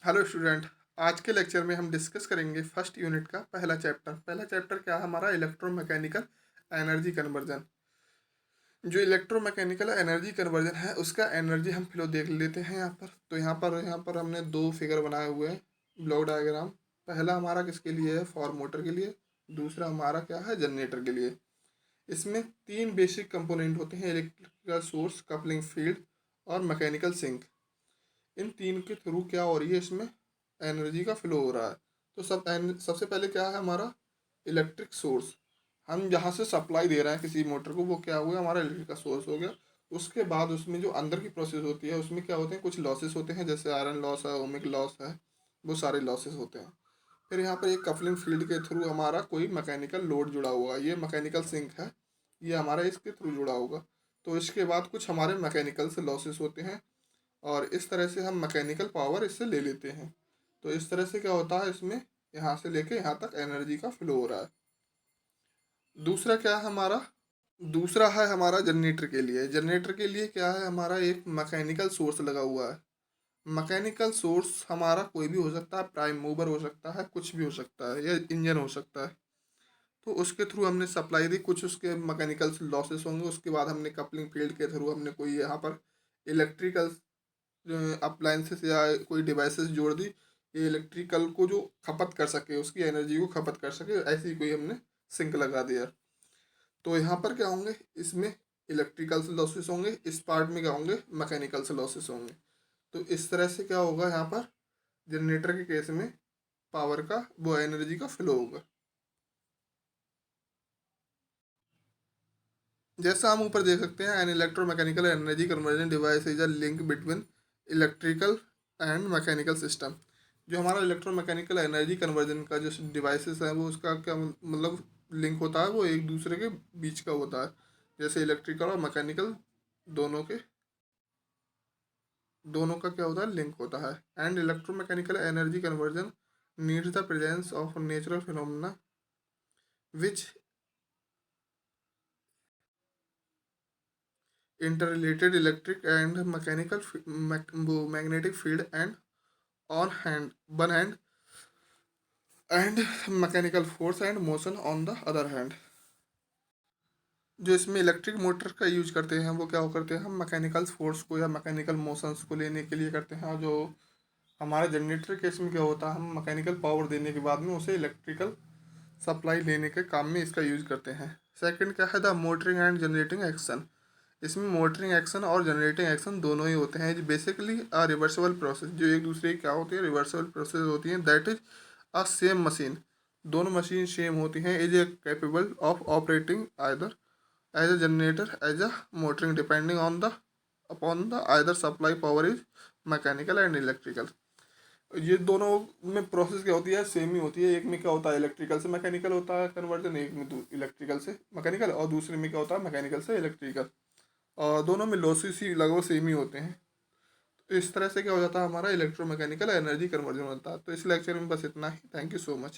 Hello student. आज के lecture में हम डिस्कस करेंगे फर्स्ट यूनिट का पहला चैप्टर क्या है हमारा इलेक्ट्रोमैकेनिकल एनर्जी कन्वर्जन। जो इलेक्ट्रोमैकेनिकल एनर्जी कन्वर्जन है उसका एनर्जी हम फ्लो देख लेते हैं यहाँ पर। तो यहाँ पर हमने दो फिगर बनाए हुए हैं, ब्लॉक डायग्राम। पहला हमारा किसके लिए है, फॉर मोटर के लिए। दूसरा हमारा क्या है, जनरेटर के लिए। इसमें तीन बेसिक कंपोनेंट होते हैं, इलेक्ट्रिकल सोर्स, कपलिंग फील्ड और मैकेनिकल सिंक। इन तीन के थ्रू क्या हो रही है, इसमें एनर्जी का फ्लो हो रहा है। तो सबसे पहले क्या है हमारा इलेक्ट्रिक सोर्स। हम जहाँ से सप्लाई दे रहे हैं किसी मोटर को, वो क्या हुआ, हमारा इलेक्ट्रिक का सोर्स हो गया। उसके बाद उसमें जो अंदर की प्रोसेस होती है उसमें क्या होते हैं, कुछ लॉसेस होते हैं, जैसे आयरन लॉस है, ओमिक लॉस है, वो सारे लॉसेस होते हैं। फिर यहाँ पर एक कपलिंग फील्ड के थ्रू हमारा कोई मैकेनिकल लोड जुड़ा हुआ है, ये मैकेनिकल सिंक है, ये हमारा इसके थ्रू जुड़ा होगा। तो इसके बाद कुछ हमारे मैकेनिकल से लॉसेस होते हैं और इस तरह से हम मैकेनिकल पावर इससे ले लेते हैं। तो इस तरह से क्या होता है, इसमें यहाँ से लेके यहाँ तक एनर्जी का फ्लो हो रहा है। दूसरा क्या है हमारा, दूसरा है हमारा जनरेटर के लिए। जनरेटर के लिए क्या है, हमारा एक मैकेनिकल सोर्स लगा हुआ है। मैकेनिकल सोर्स हमारा कोई भी हो सकता है, प्राइम मूवर हो सकता है, कुछ भी हो सकता है, या इंजन हो सकता है। तो उसके थ्रू हमने सप्लाई दी, कुछ उसके मैकेनिकल लॉसेस होंगे। उसके बाद हमने कपलिंग फील्ड के थ्रू हमने कोई यहाँ पर इलेक्ट्रिकल अप्लायंसेस या कोई डिवाइसेस जोड़ दी, ये इलेक्ट्रिकल को जो खपत कर सके, उसकी एनर्जी को खपत कर सके, ऐसी कोई हमने सिंक लगा दिया। तो यहाँ पर क्या होंगे, इसमें इलेक्ट्रिकल से लॉसेस होंगे, इस पार्ट में क्या होंगे, मैकेनिकल से लॉसेस होंगे। तो इस तरह से क्या होगा, यहाँ पर जनरेटर के केस में पावर का वो एनर्जी का फ्लो होगा। जैसा हम ऊपर देख सकते हैं, an electromechanical energy conversion device is a link between electrical and mechanical system. जो हमारा इलेक्ट्रोमैकेनिकल एनर्जी कन्वर्जन का जो डिवाइसेस है, वो उसका क्या मतलब लिंक होता है, वो एक दूसरे के बीच का होता है। जैसे इलेक्ट्रिकल और मैकेनिकल दोनों के, दोनों का क्या होता है, लिंक होता है। And electromechanical energy conversion needs the presence of natural phenomena which interrelated electric and mechanical magnetic field and on hand one hand and mechanical force and motion on the other hand। जो इसमें electric motor का use करते हैं वो क्या करते हैं, हम मैकेनिकल फोर्स को या मैकेनिकल मोशंस को लेने के लिए करते हैं। और जो हमारे जनरेटर केस में क्या होता है, हम मैकेनिकल पावर देने के बाद में उसे इलेक्ट्रिकल सप्लाई लेने के काम में इसका यूज करते हैं। सेकंड क्या है, the motoring and generating action. इसमें मोटरिंग एक्शन और जनरेटिंग एक्शन दोनों ही होते हैं। बेसिकली अ रिवर्सिबल प्रोसेस, जो एक दूसरे की क्या होती है, रिवर्सिबल प्रोसेस होती है। That is a same machine, दोनों मशीन सेम होती हैं, is a capable of operating either as a generator as a motoring depending on the upon the either supply power is mechanical and electrical. ये दोनों में process क्या होती है, same ही होती है। एक में क्या होता है, इलेक्ट्रिकल से मैकेनिकल होता है कन्वर्जन, एक में इलेक्ट्रिकल से मैकेनिकल, और दूसरे में क्या होता है, मैकेनिकल से इलेक्ट्रिकल। और दोनों में लॉसेस ही लगभग सेम ही होते हैं। तो इस तरह से क्या हो जाता है, हमारा इलेक्ट्रोमैकेनिकल एनर्जी कन्वर्जन होता है। तो इस लेक्चर में बस इतना ही। Thank you so much.